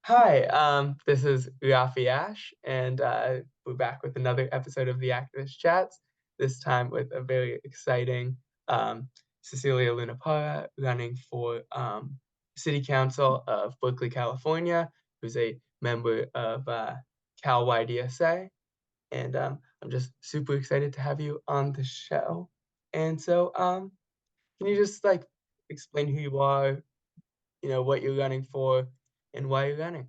Hi, this is Rafi Ash, and we're back with another episode of the Activist Chats, this time with a very exciting Cecilia Lunaparra running for City Council of Berkeley, California, who's a member of Cal YDSA, and I'm just super excited to have you on the show. And so, can you just explain who you are, what you're running for, and why you're running?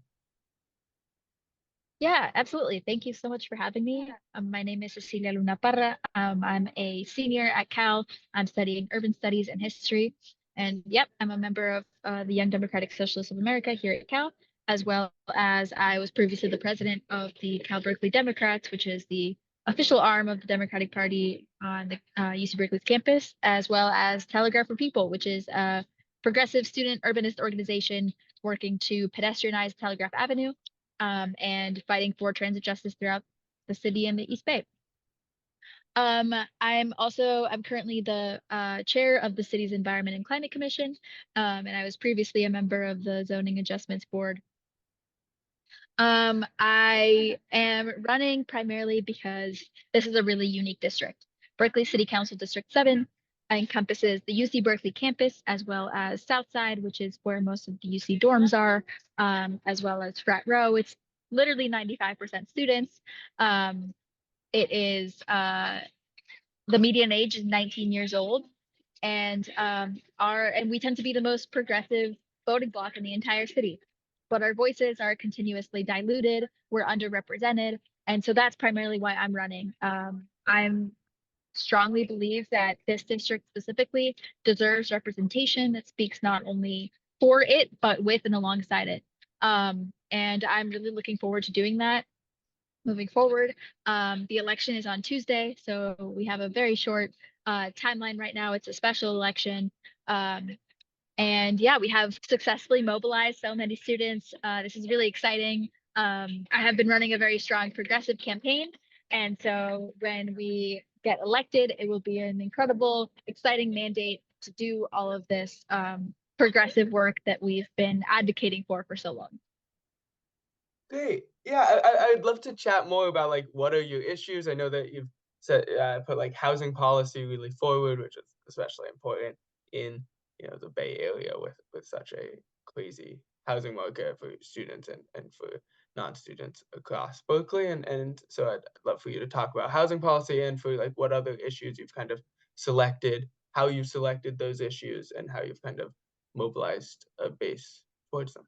Yeah, absolutely. Thank you so much for having me. My name is Cecilia Lunaparra. I'm a senior at Cal. I'm studying urban studies and history. And yep, I'm a member of the Young Democratic Socialists of America here at Cal, as well as I was previously the president of the Cal Berkeley Democrats, which is the official arm of the Democratic Party on the UC Berkeley's campus, as well as Telegraph for People, which is a progressive student urbanist organization working to pedestrianize Telegraph Avenue and fighting for transit justice throughout the city and the East Bay. I'm currently the chair of the city's Environment and Climate Commission, and I was previously a member of the Zoning Adjustments Board. I am running primarily because this is a really unique district. Berkeley City Council District 7 encompasses the UC Berkeley campus as well as Southside, which is where most of the UC dorms are, as well as Frat Row. It's literally 95% students. It is the median age is 19 years old, and we tend to be the most progressive voting bloc in the entire city. But our voices are continuously diluted. We're underrepresented, and so that's primarily why I'm running. I'm strongly believe that this district specifically deserves representation that speaks not only for it but with and alongside it. And I'm really looking forward to doing that moving forward. The election is on Tuesday, so we have a very short timeline right now. It's a special election. And yeah, we have successfully mobilized so many students. This is really exciting. I have been running a very strong progressive campaign. And so when we get elected, it will be an incredible, exciting mandate to do all of this progressive work that we've been advocating for so long. Great. Yeah, I'd love to chat more about what are your issues. I know that you've said put housing policy really forward, which is especially important in the Bay Area with such a crazy housing market for students and for non-students across Berkeley. And so I'd love for you to talk about housing policy and for what other issues you've kind of selected, how you've selected those issues, and how you've kind of mobilized a base towards them.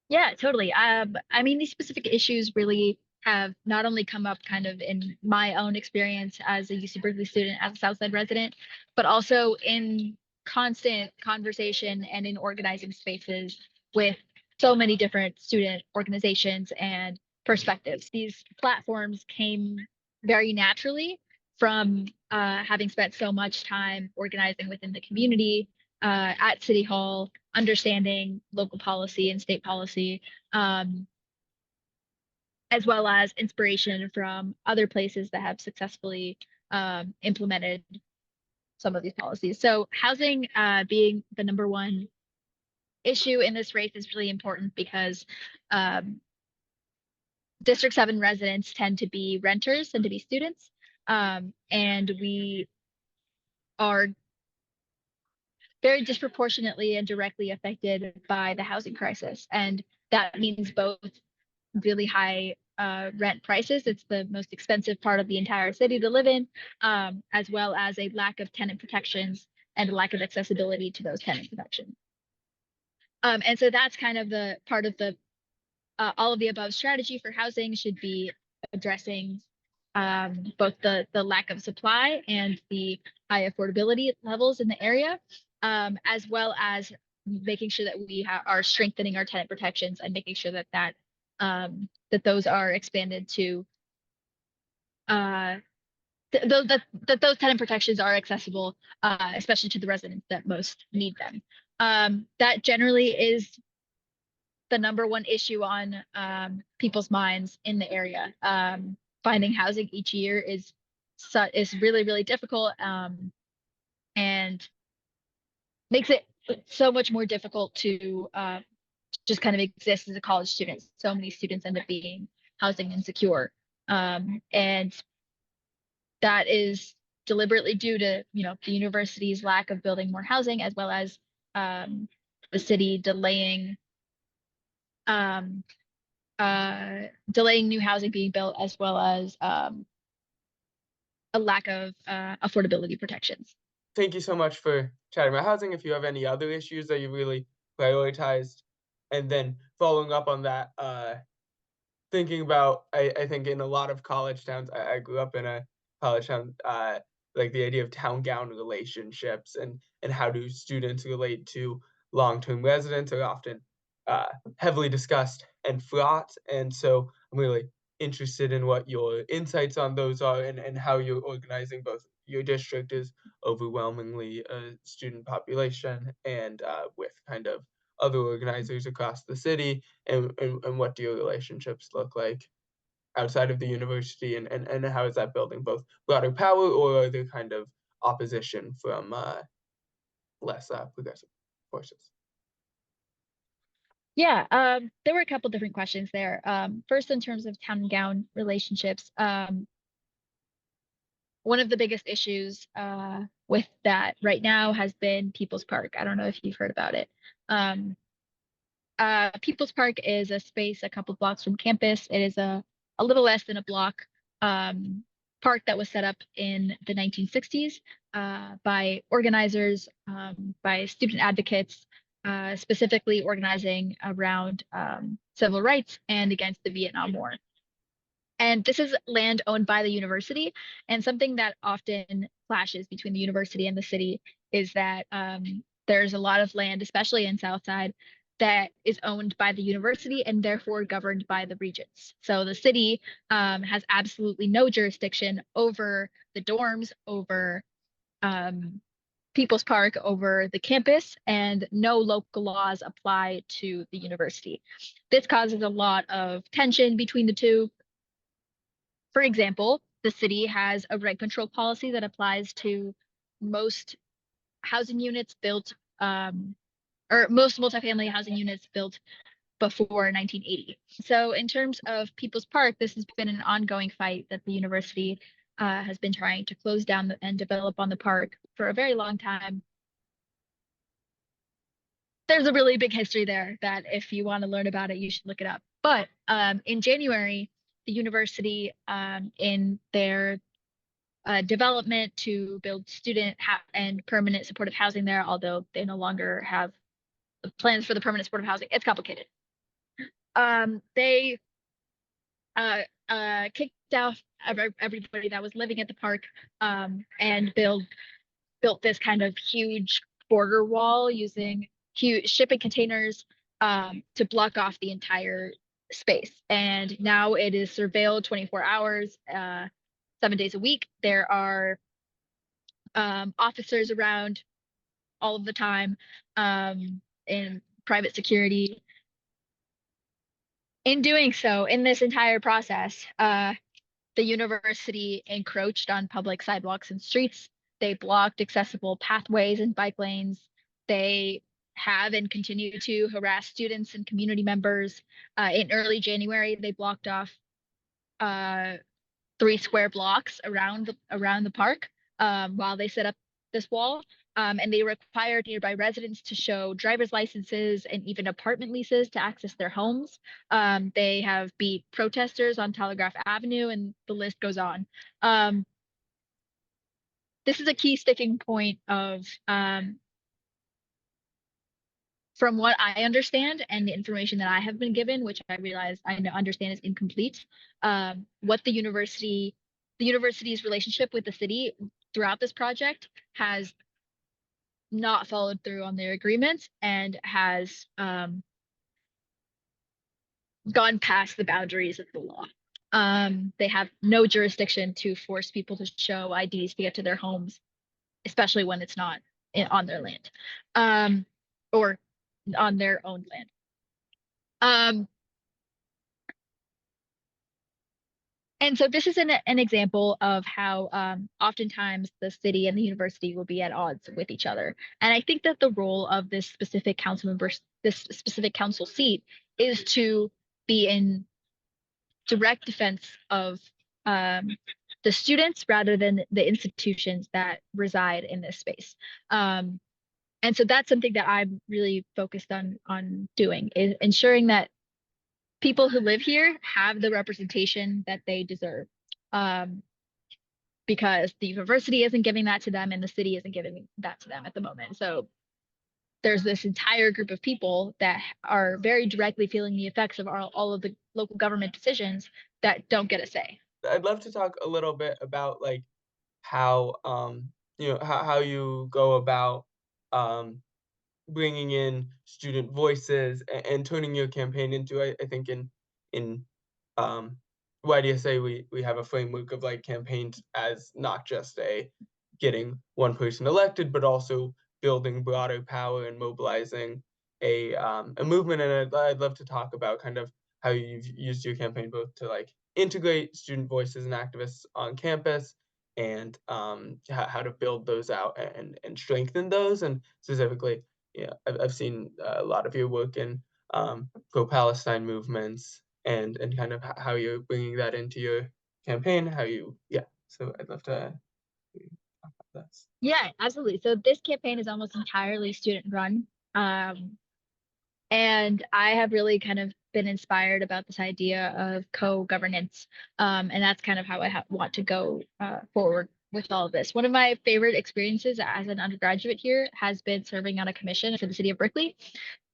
Yeah, totally. I mean, these specific issues really have not only come up kind of in my own experience as a UC Berkeley student, as a Southside resident, but also in constant conversation and in organizing spaces with so many different student organizations and perspectives. These platforms came very naturally from having spent so much time organizing within the community at City Hall, understanding local policy and state policy, as well as inspiration from other places that have successfully implemented some of these policies. So housing being the number one issue in this race is really important because um, District 7 residents tend to be renters, tend to be students, and we are very disproportionately and directly affected by the housing crisis. And that means both really high rent prices. It's the most expensive part of the entire city to live in, as well as a lack of tenant protections and a lack of accessibility to those tenant protections. And so that's kind of the part of the all of the above strategy for housing should be addressing both the lack of supply and the high affordability levels in the area, as well as making sure that we are strengthening our tenant protections and making sure that those are expanded to that those tenant protections are accessible, especially to the residents that most need them. That generally is the number one issue on people's minds in the area. Finding housing each year is really really difficult, and makes it so much more difficult to just kind of exists as a college student. So many students end up being housing insecure. And that is deliberately due to, the university's lack of building more housing, as well as the city um, delaying new housing being built, as well as a lack of affordability protections. Thank you so much for chatting about housing. If you have any other issues that you really prioritized, and then following up on that, thinking about, I think in a lot of college towns, I grew up in a college town, like the idea of town-gown relationships and how do students relate to long-term residents are often heavily discussed and fraught. And so I'm really interested in what your insights on those are and how you're organizing both your district is overwhelmingly a student population and with kind of other organizers across the city and what do your relationships look like outside of the university and how is that building both broader power or are there kind of opposition from less progressive forces? Yeah, there were a couple different questions there. First, in terms of town and gown relationships, one of the biggest issues with that right now has been People's Park. I don't know if you've heard about it. Um, People's Park is a space a couple blocks from campus. It is a little less than a block um, park that was set up in the 1960s by organizers, by student advocates, specifically organizing around civil rights and against the Vietnam War. And this is land owned by the university. And something that often clashes between the university and the city is that there's a lot of land, especially in Southside, that is owned by the university and therefore governed by the regents. So the city has absolutely no jurisdiction over the dorms, over um, People's Park, over the campus, and no local laws apply to the university. This causes a lot of tension between the two. For example, the city has a rent control policy that applies to most housing units built, or most multifamily housing units built before 1980. So, in terms of People's Park, this has been an ongoing fight that the university has been trying to close down and develop on the park for a very long time. There's a really big history there that if you want to learn about it, you should look it up. But in January, the university, in their development to build student and permanent supportive housing there, although they no longer have plans for the permanent supportive housing. It's complicated. They kicked out everybody that was living at the park and built this kind of huge border wall using huge shipping containers to block off the entire space. And now it is surveilled 24 hours, 7 days a week. There are officers around all of the time in private security. In doing so, in this entire process, the university encroached on public sidewalks and streets. They blocked accessible pathways and bike lanes. They have and continue to harass students and community members. In early January, they blocked off 3 square blocks around the park while they set up this wall. And they required nearby residents to show driver's licenses and even apartment leases to access their homes. They have beat protesters on Telegraph Avenue, and the list goes on. This is a key sticking point of, from what I understand and the information that I have been given, which I realize I understand is incomplete, what the university's relationship with the city throughout this project has not followed through on their agreements and has gone past the boundaries of the law. They have no jurisdiction to force people to show IDs to get to their homes, especially when it's not on their land or on their own land. And so this is an example of how oftentimes the city and the university will be at odds with each other. And I think that the role of this specific council member, this specific council seat, is to be in direct defense of um, the students rather than the institutions that reside in this space. Um, and so that's something that I'm really focused on doing, is ensuring that people who live here have the representation that they deserve. Um, because the university isn't giving that to them and the city isn't giving that to them at the moment. So there's this entire group of people that are very directly feeling the effects of all of the local government decisions that don't get a say. I'd love to talk a little bit about, like, how, how you go about, um, bringing in student voices and turning your campaign into, I think in um, YDSA we have a framework of like campaigns as not just a getting one person elected, but also building broader power and mobilizing a movement. And I'd love to talk about kind of how you've used your campaign both to like integrate student voices and activists on campus and how to build those out and strengthen those. And specifically, yeah, I've seen a lot of your work in pro-Palestine movements and kind of how you're bringing that into your campaign, how you yeah. So I'd love to talk about this. Yeah, absolutely. So this campaign is almost entirely student run. Um, and I have really kind of been inspired about this idea of co-governance. And that's kind of how I want to go forward with all of this. One of my favorite experiences as an undergraduate here has been serving on a commission for the city of Berkeley.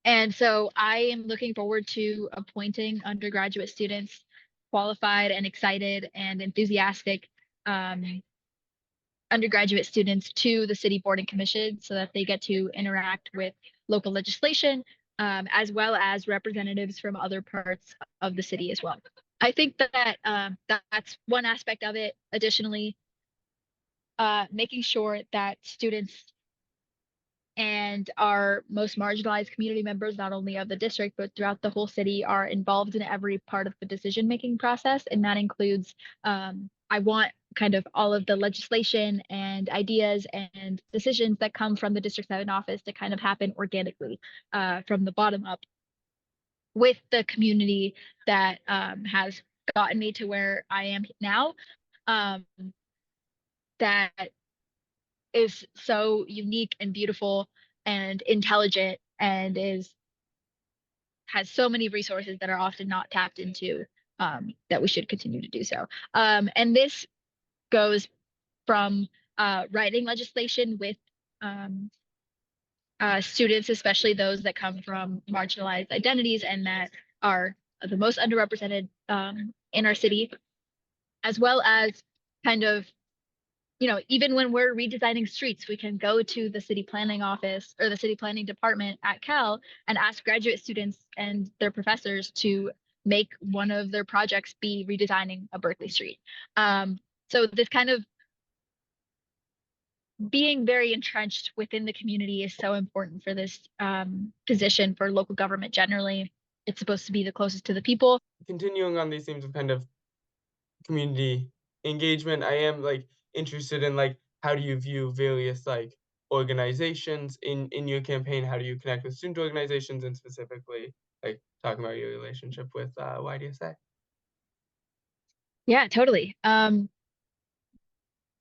And so I am looking forward to appointing undergraduate students, qualified and excited and enthusiastic um, undergraduate students to the city board and commission so that they get to interact with local legislation, as well as representatives from other parts of the city as well. I think that that's one aspect of it. Additionally, making sure that students and our most marginalized community members, not only of the district, but throughout the whole city, are involved in every part of the decision-making process. And that includes, I want kind of all of the legislation and ideas and decisions that come from the District 7 office to kind of happen organically from the bottom up with the community that has gotten me to where I am now. Um, that is so unique and beautiful and intelligent and is has so many resources that are often not tapped into, that we should continue to do so. And this goes from writing legislation with um, students, especially those that come from marginalized identities and that are the most underrepresented in our city, as well as kind of, even when we're redesigning streets, we can go to the city planning office or the city planning department at Cal and ask graduate students and their professors to make one of their projects be redesigning a Berkeley street. So this kind of being very entrenched within the community is so important for this position for local government generally. It's supposed to be the closest to the people. Continuing on these themes of kind of community engagement, I am like interested in like how do you view various like organizations in your campaign? How do you connect with student organizations and specifically like talking about your relationship with YDSA? Yeah, totally.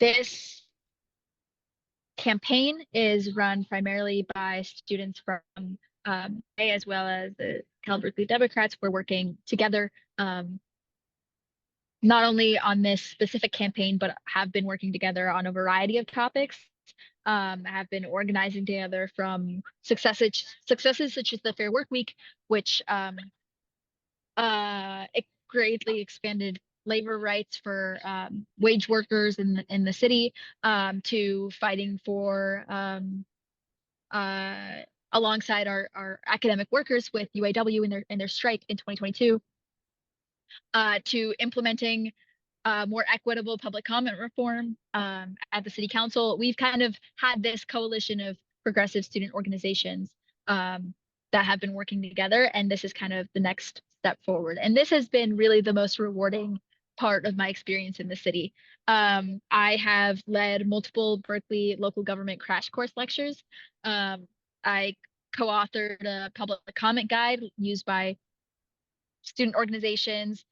This campaign is run primarily by students from as well as the Cal Berkeley Democrats. We're working together, not only on this specific campaign, but have been working together on a variety of topics. Have been organizing together from successes such as the Fair Work Week, which it greatly expanded labor rights for wage workers in the city, to fighting for uh, alongside our academic workers with UAW in their strike in 2022, to implementing more equitable public comment reform at the city council. We've kind of had this coalition of progressive student organizations that have been working together, and this is kind of the next step forward. And this has been really the most rewarding part of my experience in the city. I have led multiple Berkeley local government crash course lectures. I co-authored a public comment guide used by student organizations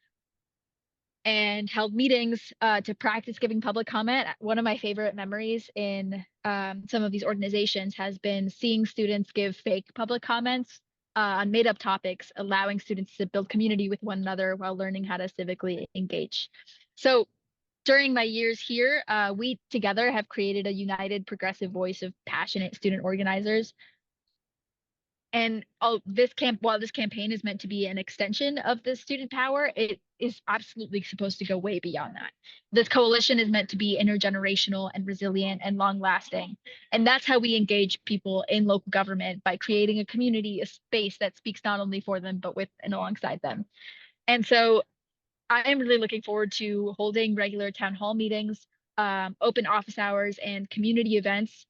and held meetings to practice giving public comment. One of my favorite memories in some of these organizations has been seeing students give fake public comments on made up topics, allowing students to build community with one another while learning how to civically engage. So during my years here, we together have created a united progressive voice of passionate student organizers. And while this campaign is meant to be an extension of the student power, it is absolutely supposed to go way beyond that. This coalition is meant to be intergenerational and resilient and long lasting. And that's how we engage people in local government, by creating a community, a space that speaks not only for them, but with and alongside them. And so I am really looking forward to holding regular town hall meetings, open office hours, and community events,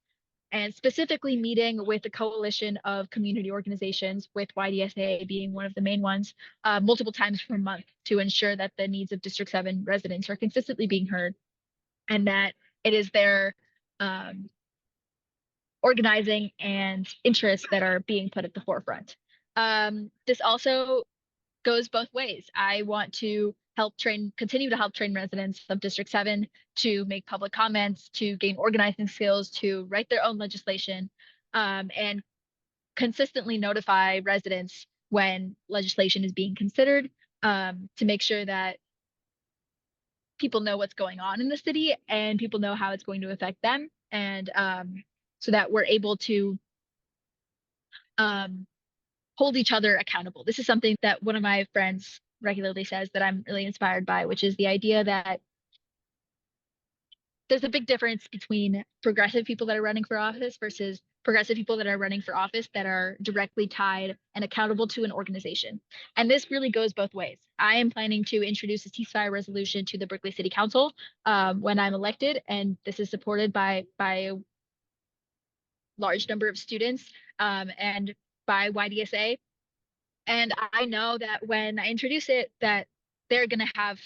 and specifically meeting with a coalition of community organizations, with YDSA being one of the main ones, multiple times per month, to ensure that the needs of District 7 residents are consistently being heard, and that it is their um, organizing and interests that are being put at the forefront. This also goes both ways. I want to continue to help train residents of District 7 to make public comments, to gain organizing skills, to write their own legislation, and consistently notify residents when legislation is being considered, to make sure that people know what's going on in the city and people know how it's going to affect them, and so that we're able to um, hold each other accountable. This is something that one of my friends regularly says that I'm really inspired by, which is the idea that there's a big difference between progressive people that are running for office versus progressive people that are running for office that are directly tied and accountable to an organization. And this really goes both ways. I am planning to introduce a ceasefire resolution to the Berkeley City Council when I'm elected, and this is supported by a large number of students and by YDSA. And I know that when I introduce it, that they're going to have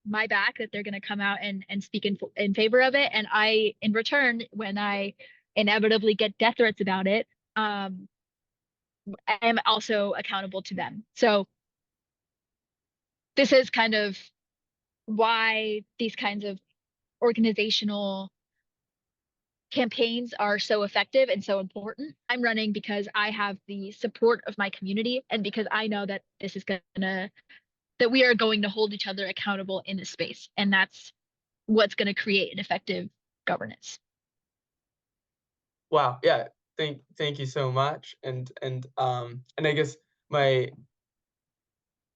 my back, that they're going to come out and speak in favor of it. And I, in return, when I inevitably get death threats about it, I am also accountable to them. So this is kind of why these kinds of organizational campaigns are so effective and so important. I'm running because I have the support of my community, and because I know that this is going to that we are going to hold each other accountable in this space. And that's what's going to create an effective governance. Wow, yeah, thank you so much, and I guess my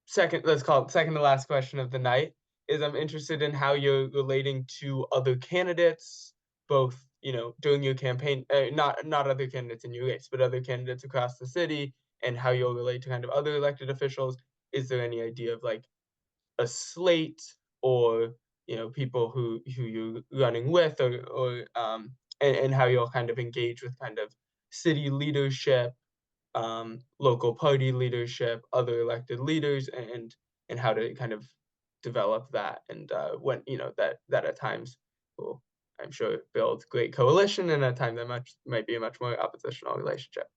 second, let's call it second to last question of the night, is I'm interested in how you're relating to other candidates, both, during your campaign, not other candidates in your race, but other candidates across the city, and how you'll relate to kind of other elected officials. Is there any idea of, like, a slate, or, people who you're running with, and how you'll kind of engage with kind of city leadership, local party leadership, other elected leaders, and how to kind of develop that, and when that at times will, I'm sure, build great coalition, and at times that might be a much more oppositional relationship.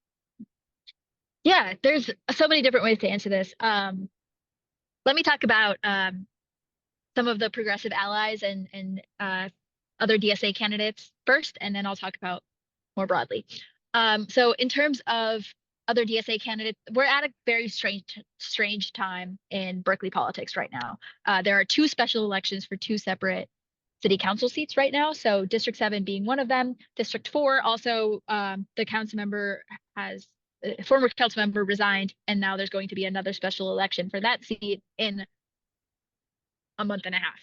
Yeah, there's so many different ways to answer this. Let me talk about some of the progressive allies and other DSA candidates first, and then I'll talk about more broadly. So in terms of other DSA candidates, we're at a very strange time in Berkeley politics right now. There are two special elections for two separate city council seats right now. So District 7 being one of them. District 4 also, the council member has former council member resigned, and now there's going to be another special election for that seat in a month and a half.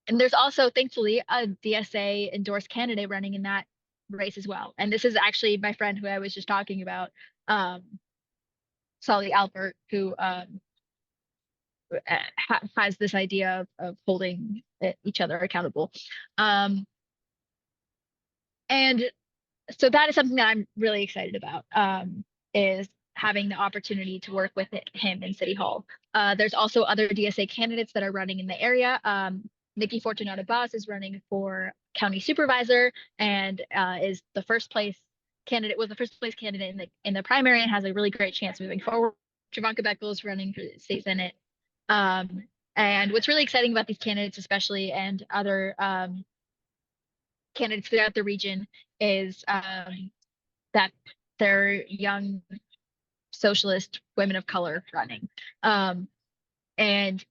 And there's also, thankfully, a DSA endorsed candidate running in that race as well. And this is actually my friend who I was just talking about, Solly Albert, who has this idea of holding each other accountable. And so that is something that I'm really excited about, is having the opportunity to work with him in City Hall. There's also other DSA candidates that are running in the area. Nikki Fortunato Boss is running for county supervisor and is the first place candidate was the first place candidate in the primary and has a really great chance moving forward. Travanka Beckel is running for the state senate. And what's really exciting about these candidates, especially and other candidates throughout the region, is that they're young socialist women of color running. And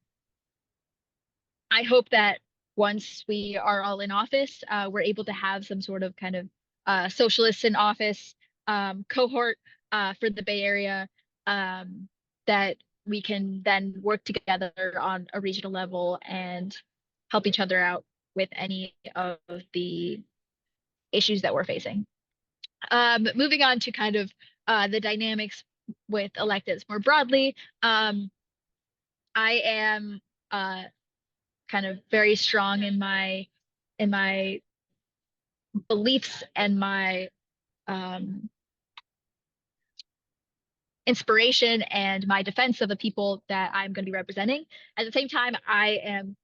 I hope that once we are all in office, we're able to have some sort of kind of socialists in office cohort for the Bay Area that we can then work together on a regional level and help each other out with any of the issues that we're facing. Moving on to kind of the dynamics with electeds more broadly, I am kind of very strong in my beliefs and my inspiration and my defense of the people that I'm going to be representing. At the same time, I am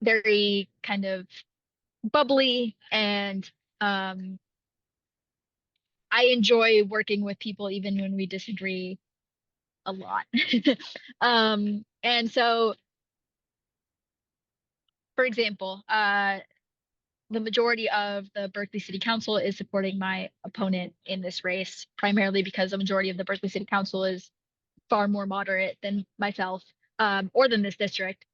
very kind of bubbly and I enjoy working with people even when we disagree a lot. And so, for example, the majority of the Berkeley City Council is supporting my opponent in this race, primarily because the majority of the Berkeley City Council is far more moderate than myself, or than this district.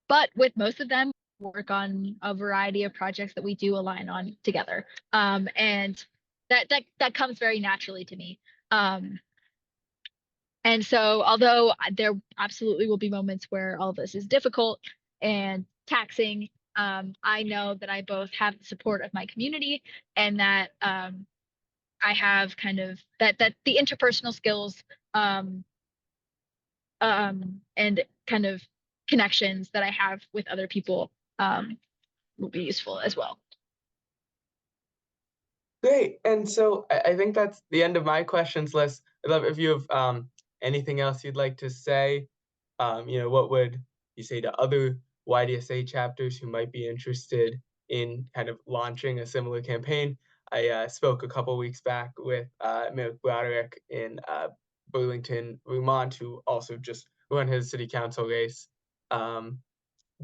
But with most of them, work on a variety of projects that we do align on together, and that comes very naturally to me. And so, although there absolutely will be moments where all of this is difficult and taxing, I know that I both have the support of my community and that I have kind of that the interpersonal skills and kind of connections that I have with other people will be useful as well. Great. And so I think that's the end of my questions list. I'd love if you have anything else you'd like to say. What would you say to other YDSA chapters who might be interested in kind of launching a similar campaign? I spoke a couple weeks back with Mick Broderick in Burlington, Vermont, who also just won his city council race from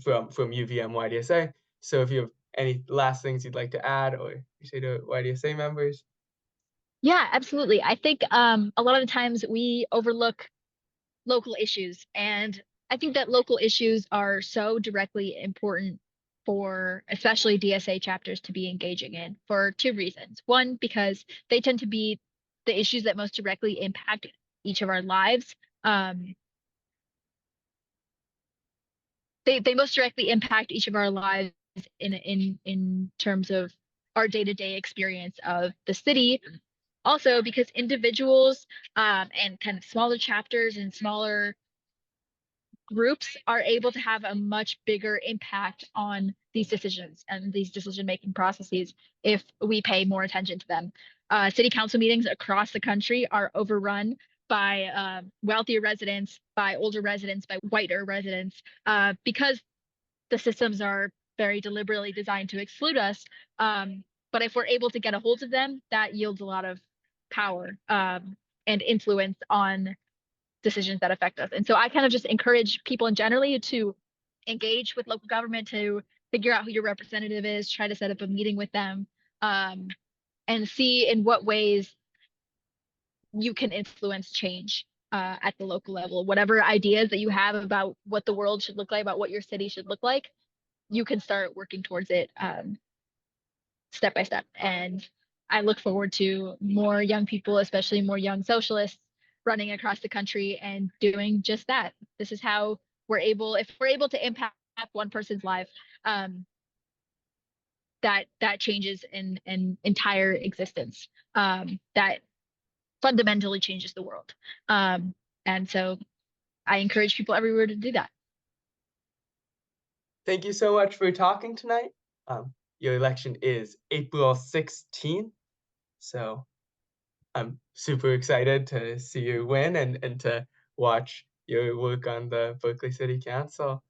UVM YDSA. So if you have any last things you'd like to add or say to YDSA members? Yeah, absolutely. I think a lot of the times we overlook local issues, and I think that local issues are so directly important for especially DSA chapters to be engaging in for two reasons. One, because they tend to be the issues that most directly impact each of our lives. They most directly impact each of our lives in terms of our day-to-day experience of the city. Also, because individuals and kind of smaller chapters and smaller groups are able to have a much bigger impact on these decisions and these decision-making processes if we pay more attention to them. City council meetings across the country are overrun by wealthier residents, by older residents, by whiter residents, because the systems are very deliberately designed to exclude us. But if we're able to get a hold of them, that yields a lot of power and influence on decisions that affect us. And so I kind of just encourage people in generally to engage with local government, to figure out who your representative is, try to set up a meeting with them, and see in what ways you can influence change at the local level. Whatever ideas that you have about what the world should look like, about what your city should look like, you can start working towards it step by step. And I look forward to more young people, especially more young socialists, running across the country and doing just that. This is how if we're able to impact one person's life, that changes an entire existence. That fundamentally changes the world. And so I encourage people everywhere to do that. Thank you so much for talking tonight. Your election is April 16th. So I'm super excited to see you win and to watch your work on the Berkeley City Council.